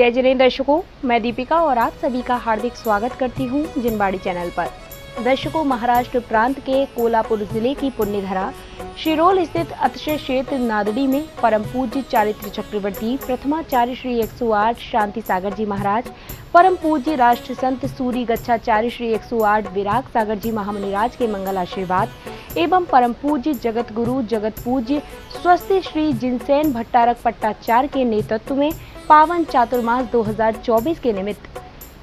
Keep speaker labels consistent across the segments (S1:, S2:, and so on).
S1: जय जिनेंद्र दर्शकों, मैं दीपिका और आप सभी का हार्दिक स्वागत करती हूं जिनबाड़ी चैनल पर। दर्शकों, महाराष्ट्र प्रांत के कोल्हापुर जिले की पुण्यधरा शिरोल स्थित अतिशय क्षेत्र नादड़ी में परम पूज्य चारित्र चक्रवर्ती प्रथमाचार्य श्री 108 शांति सागर जी महाराज, परम पूज्य राष्ट्र संत सूरी गच्छाचार्य श्री 108 विराग सागर जी महामुनिराज के मंगल आशीर्वाद एवं परम पूज्य जगत गुरु जगत पूज्य स्वस्ति श्री जिनसेन भट्टारक पट्टाचार्य के नेतृत्व में पावन चातुर्मास 2024 के निमित्त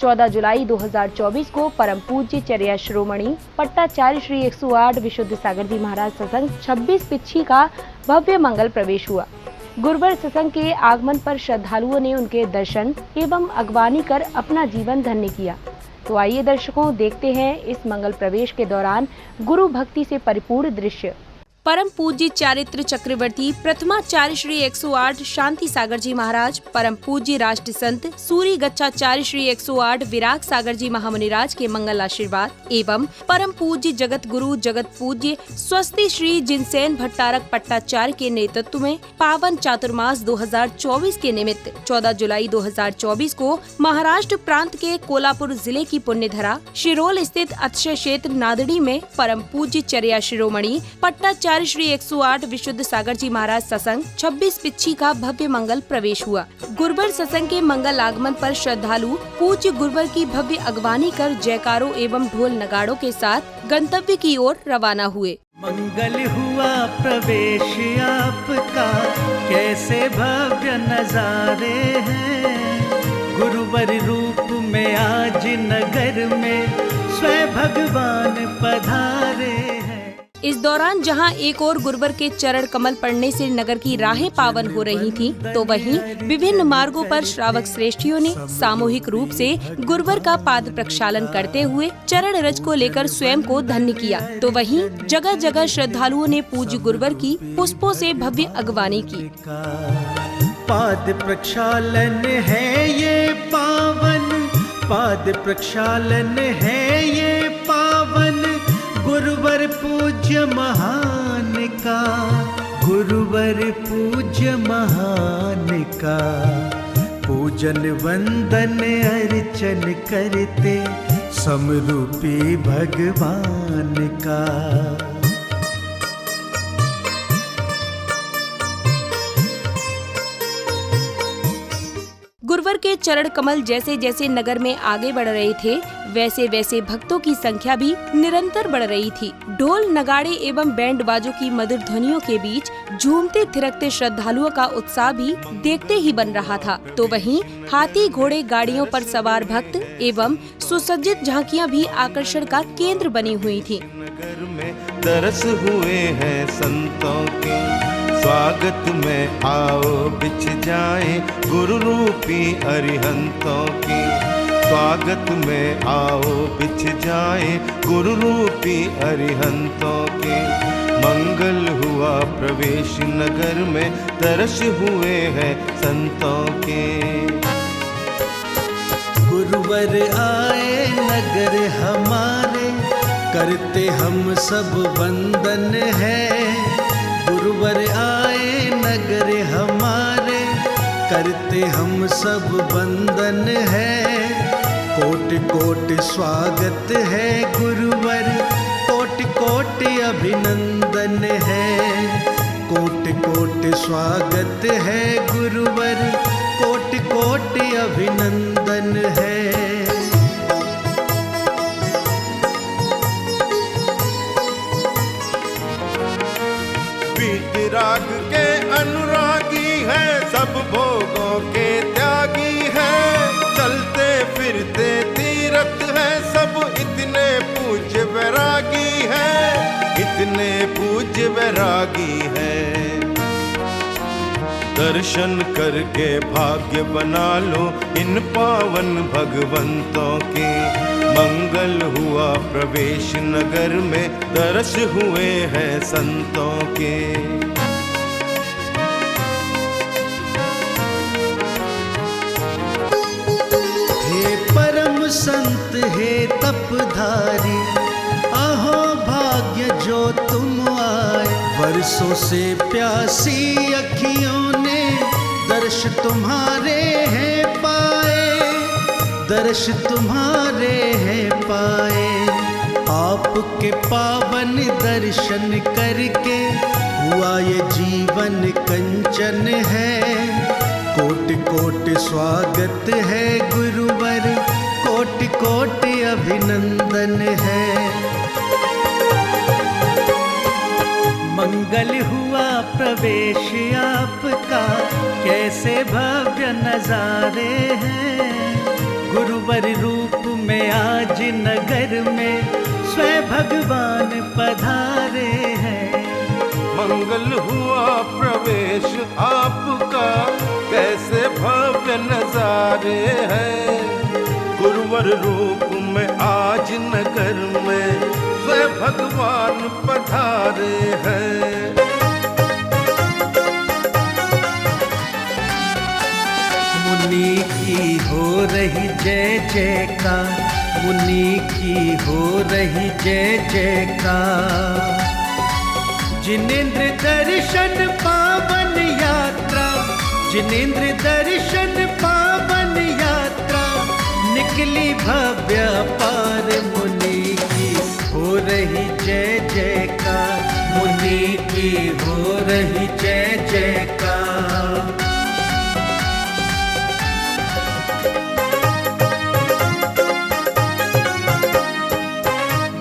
S1: 14 जुलाई 2024 को परम पूज्य चर्या श्रोमणी पट्टाचार्य श्री 108 विशुद्ध सागर जी महाराज सत्संग 26 पिच्छी का भव्य मंगल प्रवेश हुआ। गुरुवार सत्संग के आगमन पर श्रद्धालुओं ने उनके दर्शन एवं अगवानी कर अपना जीवन धन्य किया। तो आइए दर्शकों, देखते हैं इस मंगल प्रवेश के दौरान गुरु भक्ति से परिपूर्ण दृश्य। परम पूज्य चारित्र चक्रवर्ती प्रथमाचार्य श्री 108 शांति सागर जी महाराज, परम पूज्य राष्ट्र संत सूरी गच्छाचार्य श्री 108 विराग सागर जी महामुनिराज के मंगल आशीर्वाद एवं परम पूज्य जगत गुरु जगत पूज्य स्वस्ति श्री जिनसेन भट्टारक पट्टाचार्य के नेतृत्व में पावन चातुर्मास 2024 के निमित्त 14 जुलाई 2024 को महाराष्ट्र प्रांत के कोल्हापुर जिले की पुण्यधरा शिरोल स्थित अतिशय क्षेत्र नादड़ी में परम पूज्य चर्या शिरोमणि पट्टाचार्य श्री 108 विशुद्ध सागर जी महाराज सत्संग 26 पिच्छी का भव्य मंगल प्रवेश हुआ। गुरुवार सत्संग के मंगल आगमन पर श्रद्धालु पूज्य गुरुवार की भव्य अगवानी कर जयकारों एवं ढोल नगाड़ों के साथ गंतव्य की ओर रवाना हुए।
S2: मंगल हुआ प्रवेश आपका, कैसे भव्य नजारे हैं। गुरुवार रूप में आज नगर में स्वयं भगवान पधारे हैं।
S1: इस दौरान जहां एक और गुरुवार के चरण कमल पड़ने से नगर की राहें पावन हो रही थीं, तो वहीं विभिन्न मार्गों पर श्रावक श्रेष्ठियों ने सामूहिक रूप से गुरुवार का पाद प्रक्षालन करते हुए चरण रज को लेकर स्वयं को धन्य किया। तो वहीं जगह जगह श्रद्धालुओं ने पूज्य गुरुवार की पुष्पों से भव्य अगवानी की।
S2: पाद प्रक्षालन है ये पावन, पाद प्रक्षालन है ये पावन, गुरुवर पूज्य महान का, गुरुवर पूज्य महान का। पूजन वंदन अर्चन करते समरूपी भगवान का।
S1: गुरुवार के चरण कमल जैसे जैसे नगर में आगे बढ़ रहे थे, वैसे वैसे भक्तों की संख्या भी निरंतर बढ़ रही थी। ढोल नगाड़े एवं बैंड बाजों की मधुर ध्वनियों के बीच झूमते थिरकते श्रद्धालुओं का उत्साह भी देखते ही बन रहा था। तो वहीं हाथी घोड़े गाड़ियों पर सवार भक्त एवं सुसज्जित झांकियां भी आकर्षण का केंद्र बनी हुई थी।
S3: नगर में तरस हुए हैं संतों के, स्वागत में आओ बिछ जाए गुरु रूपी अरिहंतों की। स्वागत में आओ बिछ जाए गुरु रूपी अरिहंतों के। मंगल हुआ प्रवेश नगर में, तरस हुए हैं संतों के।
S2: गुरुवर आए नगर हमारे, करते हम सब वंदन है। गुरुवर आए नगर हमारे, करते हम सब वंदन है। कोटि कोटि स्वागत है गुरुवर, कोटि कोटि अभिनंदन है। कोटि कोटि स्वागत है गुरुवर, कोटि कोटि अभिनंदन है।
S3: राग के अनुरागी है, सब भोगों के त्यागी है। चलते फिरते तीर्थ है, सब इतने पूज्य वैरागी है, इतने पूज्य वैरागी है। दर्शन करके भाग्य बना लो इन पावन भगवंतों के। मंगल हुआ प्रवेश नगर में, तरस हुए हैं संतों के।
S2: संत हे तपधारी, आहो भाग्य जो तुम आए। वर्षों से प्यासी अखियों ने दर्श तुम्हारे हैं पाए। दर्श तुम्हारे हैं पाए। आपके पावन दर्शन करके हुआ ये जीवन कंचन है। कोटि कोटि स्वागत है गुरुवर, कोटि कोटि अभिनंदन है। मंगल हुआ प्रवेश आपका, कैसे भव्य नजारे हैं। गुरुवर रूप में आज नगर में स्वयं भगवान पधारे हैं।
S3: मंगल हुआ प्रवेश आपका, कैसे भव्य नजारे हैं। गुरुवर रूप में आज नगर में स्वयं भगवान पधारे हैं।
S2: मुनि की हो रही जय जयकार, मुनि की हो रही जय जयकार। जिनेंद्र दर्शन पावन यात्रा, जिनेंद्र दर्शन पावन यात्रा, निकली भव्य पार। मुनि की हो रही जय जयकार, मुनि की हो रही जय जयकार।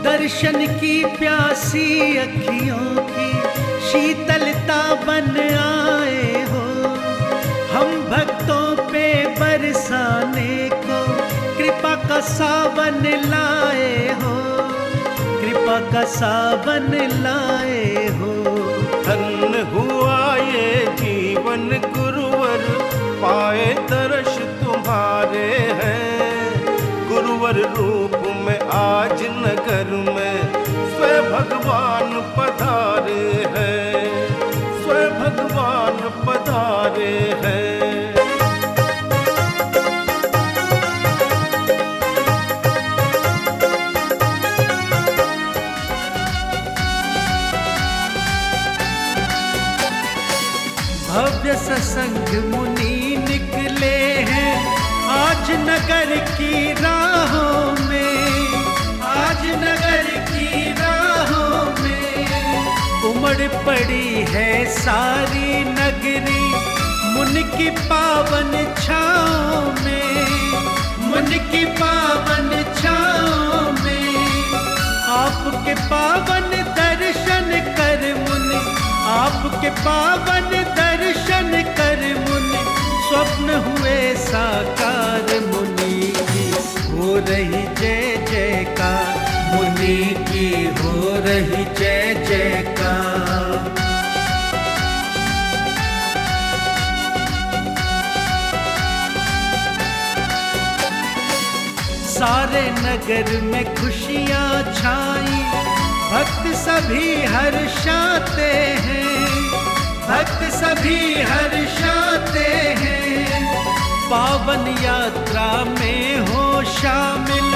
S2: दर्शन की प्यासी अखियों की शीतलता बन आए हो। हम भक्तों पे बरसाने को कृपा का सावन लाए हो, कृपा का सावन लाए हो।
S3: धन्य हुआ ये जीवन गुरुवर, पाए दर्श तुम्हारे हैं। गुरुवर रूप में आज नगर में स्वयं भगवान पधारे हैं, स्वयं भगवान पधारे हैं।
S2: भव्य सत्संग मुनि निकले हैं आज नगर की राहों में, आज नगर की राहों में। उमड़ पड़ी है सारी नगरी मुनि की पावन छाँव में, मुनि की पावन छाँव में। आपके पावन दर्शन कर मुनि, आपके पावन दर्शन कर मुनि, स्वप्न हुए साकार। मुनि की हो रही जय जयकार, मुनि की हो रही जय जयकार। सारे नगर में खुशियाँ छाई, भक्त सभी हर्षाते हैं, भक्त सभी हर्षाते हैं। पावन यात्रा में हो शामिल,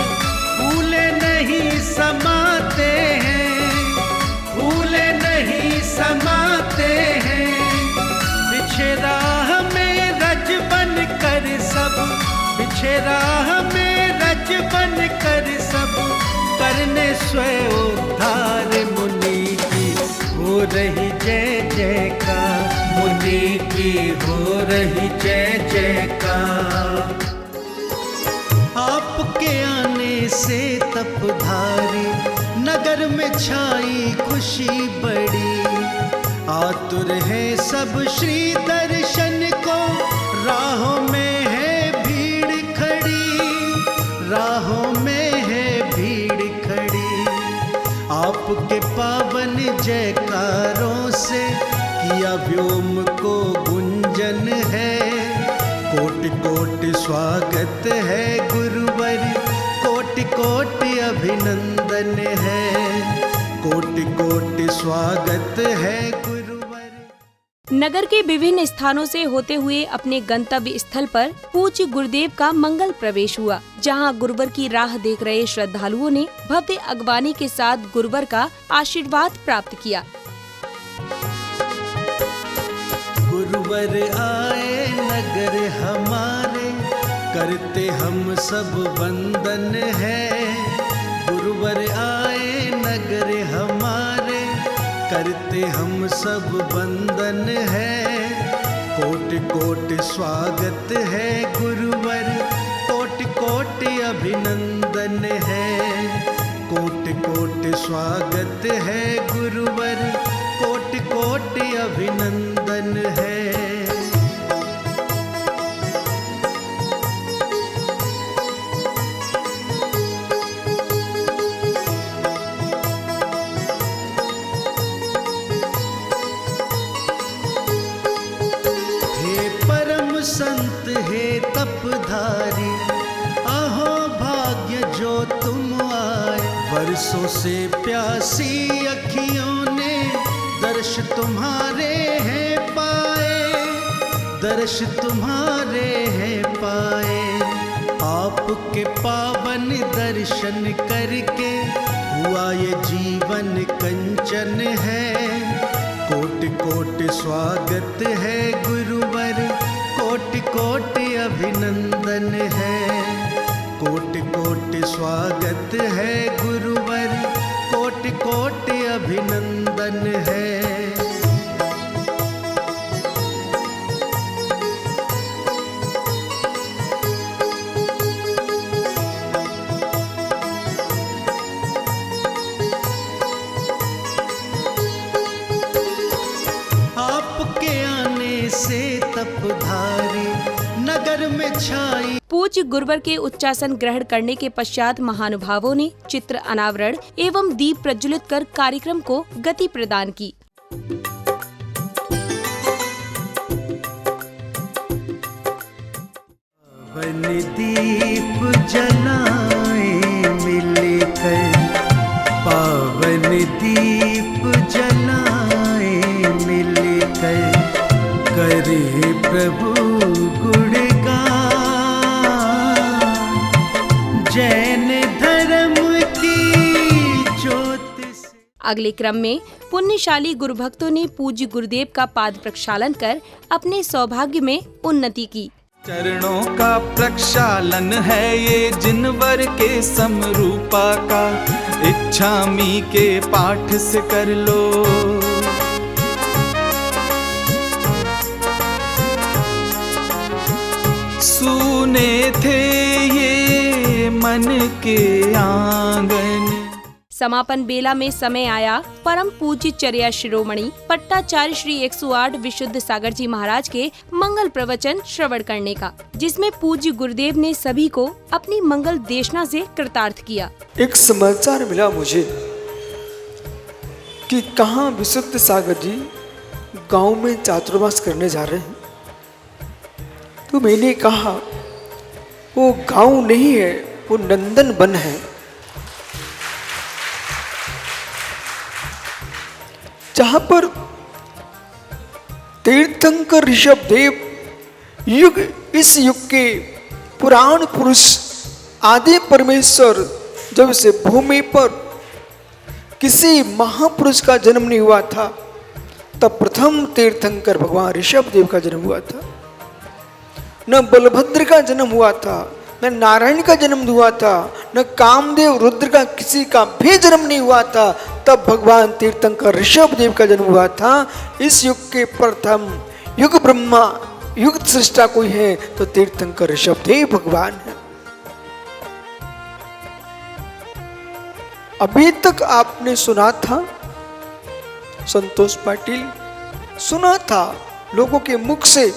S2: भूले नहीं समाते हैं, भूले नहीं समाते हैं। बिछे राह में रज बन कर सब, बिछे राह में रज बन कर सब, करने स्वयं उद्धार। मुनि की हो रही जय जयकार, मुनि की हो रही जय जयकार। आपके आने से तपधारी नगर में छाई खुशी बड़ी। आतुर है सब श्री दर्शन को, राहों में है भीड़ खड़ी, राहों में है भीड़ खड़ी। आपके पावन जयकारों से किया व्योम को गुंजन है। कोटि कोटि स्वागत है गुरुवर, कोटि कोटि अभिनंदन है, कोटि कोटि स्वागत है गुरुवर।
S1: नगर के विभिन्न स्थानों से होते हुए अपने गंतव्य स्थल पर पूज्य गुरुदेव का मंगल प्रवेश हुआ, जहां गुरुवर की राह देख रहे श्रद्धालुओं ने भव्य अगवानी के साथ गुरुवर का आशीर्वाद प्राप्त किया।
S2: गुरुवर आए नगर हमारे, करते हम सब वंदन है। गुरुवर आए नगर हमारे, करते हम सब वंदन है। कोटि कोटि स्वागत है गुरुवर, कोटि कोटि अभिनंदन है। कोटि कोटि स्वागत है गुरुवर, कोटि कोटि अभिनंदन है। संत हे तपधारी, अहो भाग्य जो तुम आए। वर्षों से प्यासी अखियों ने दर्श तुम्हारे हैं पाए, दर्श तुम्हारे हैं पाए। आपके पावन दर्शन करके हुआ ये जीवन कंचन है। कोटि कोटि स्वागत है गुरुवर, कोटि कोटि अभिनंदन है। कोटि कोटि स्वागत है गुरुवर, कोटि कोटि अभिनंदन है। से तपधारी नगर में छाई।
S1: पूज्य गुरुवर के उच्चासन ग्रहण करने के पश्चात महानुभावों ने चित्र अनावरण एवं दीप प्रज्वलित कर कार्यक्रम को गति प्रदान की।
S2: वन दीप जलाए मिलकर, पावन दीप जलाए मिलकर। करे प्रभु गुणगान, जैन धर्म की ज्योति से।
S1: अगले क्रम में पुण्यशाली गुरु भक्तों ने पूज्य गुरुदेव का पाद प्रक्षालन कर अपने सौभाग्य में उन्नति की।
S4: चरणों का प्रक्षालन है ये जिनवर के समरूपा का, इच्छामी के पाठ से कर लो। सुने थे ये मन के आंगन।
S1: समापन बेला में समय आया परम पूज्य चर्या शिरोमणि पट्टाचार्य श्री 108 विशुद्ध सागर जी महाराज के मंगल प्रवचन श्रवण करने का, जिसमें पूज्य गुरुदेव ने सभी को अपनी मंगल देशना से कृतार्थ किया।
S5: एक समाचार मिला मुझे कि कहाँ विशुद्ध सागर जी गांव में चातुर्मास करने जा रहे हैं। तो मैंने कहा वो गांव नहीं है, वो नंदन वन है। जहां पर तीर्थंकर ऋषभदेव युग, इस युग के पुराण पुरुष आदि परमेश्वर जब से भूमि पर किसी महापुरुष का जन्म नहीं हुआ था, तब प्रथम तीर्थंकर भगवान ऋषभदेव का जन्म हुआ था। न बलभद्र का जन्म हुआ था, न नारायण का जन्म हुआ था, न कामदेव रुद्र का किसी का भी जन्म नहीं हुआ था। तब भगवान तीर्थंकर ऋषभदेव का जन्म हुआ था। इस युग के प्रथम युग ब्रह्मा युग सृष्टा कोई है तो तीर्थंकर ऋषभदेव भगवान है। अभी तक आपने सुना था, संतोष पाटिल सुना था लोगों के मुख से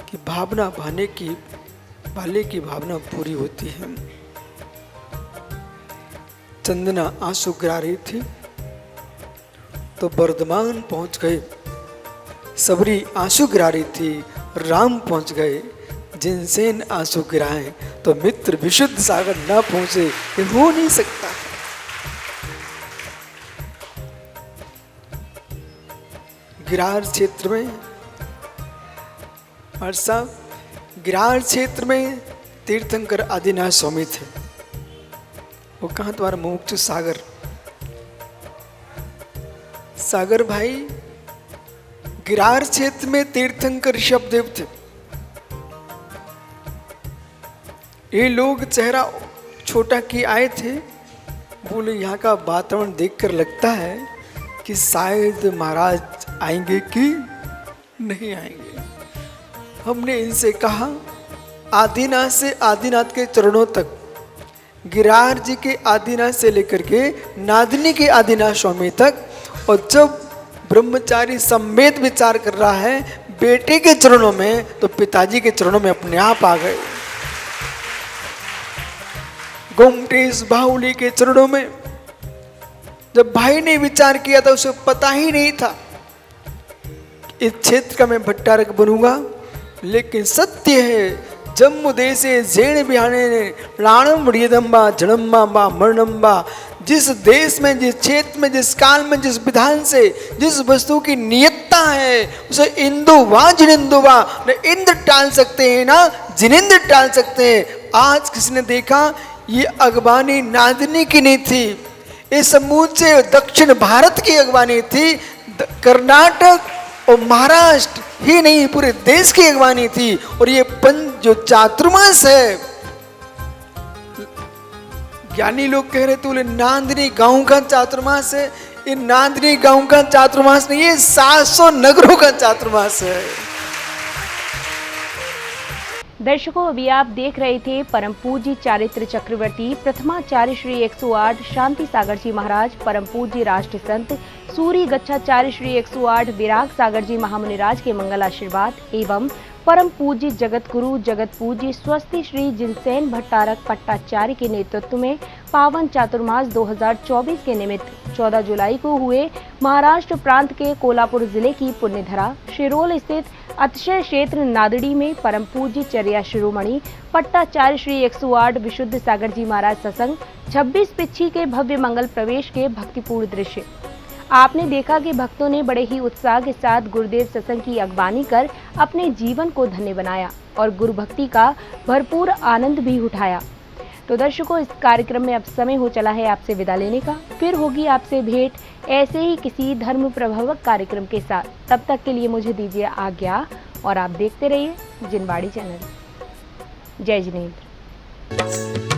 S5: कि भावना भाने की भाले की भावना पूरी होती है। चंदना आंसू गिरा रही थी तो वर्धमान पहुंच गए, सबरी आंसू गिरा रही थी, राम पहुंच गए। जिनसेन आंसू गिराए तो मित्र विशुद्ध सागर ना पहुंचे, ये हो नहीं सकता। गिरार क्षेत्र में गिरार क्षेत्र में तीर्थंकर आदिनाथ स्वामी थे। वो कहाँ तुम्हारा मुमुक्षु सागर, सागर भाई गिरार क्षेत्र में तीर्थंकर ऋषभदेव थे। ये लोग चेहरा छोटा किए आए थे। बोले यहाँ का वातावरण देखकर लगता है कि शायद महाराज आएंगे कि नहीं आएंगे। हमने इनसे कहा आदिनाथ से आदिनाथ के चरणों तक, गिरिराज जी के आदिनाथ से लेकर के नादिनी के आदिनाथ स्वामी तक, और जब ब्रह्मचारी सम्मेत विचार कर रहा है बेटे के चरणों में, तो पिताजी के चरणों में अपने आप आ गए। गोमटेश बाहुली के चरणों में जब भाई ने विचार किया था, उसे पता ही नहीं था इस क्षेत्र का मैं भट्टारक बनूंगा, लेकिन सत्य है जम्मू देशे जेण बिहाने लाणम रियदम्बा जड़म्बा मरणम्बा, जिस देश में, जिस क्षेत्र में, जिस काल में, जिस विधान से, जिस वस्तु की नियतता है, उसे इंदु वा जिनिंदु वा, न इंद्र टाल सकते हैं ना जिनिंद्र टाल सकते हैं। आज किसी ने देखा ये अगवानी नादिनी की नहीं थी, ये समूचे दक्षिण भारत की अगवानी थी। कर्नाटक और महाराष्ट्र ही नहीं पूरे देश की अगवानी थी। और ये जो चातुर्मास है, ज्ञानी लोग कह रहे थे बोले नांदनी गांव का चातुर्मास है। ये नांदनी गांव का चातुर्मास नहीं, ये 700 नगरों का चातुर्मास है।
S1: दर्शकों, अभी आप देख रहे थे परम पूज्य चारित्र चक्रवर्ती प्रथमाचार्य श्री 108 शांति सागर जी महाराज, परम पूज्य राष्ट्र संत सूर्य गच्छाचार्य श्री 108 विराग सागर जी महामुनिराज के मंगल आशीर्वाद एवं परम पूज्य जगत गुरु जगत पूज्य स्वस्ति श्री जिनसेन भट्टारक पट्टाचार्य के नेतृत्व में पावन चातुर्मास 2024 के निमित्त 14 जुलाई को हुए महाराष्ट्र प्रांत के कोल्हापुर जिले की पुण्यधरा शिरोल स्थित अतिशय क्षेत्र नादड़ी में परम पूज्य चर्या शिरोमणि पट्टाचार्य श्री 108 विशुद्ध सागर जी महाराज सत्संग 26 पिच्छी के भव्य मंगल प्रवेश के भक्तिपूर्ण दृश्य आपने देखा कि भक्तों ने बड़े ही उत्साह के साथ गुरुदेव सत्संग की अगवानी कर अपने जीवन को धन्य बनाया और गुरु भक्ति का भरपूर आनंद भी उठाया। तो दर्शकों, इस कार्यक्रम में अब समय हो चला है आपसे विदा लेने का। फिर होगी आपसे भेंट ऐसे ही किसी धर्म प्रभावक कार्यक्रम के साथ। तब तक के लिए मुझे दीजिए आज्ञा और आप देखते रहिए जिनवाड़ी चैनल। जय जिनेंद्र।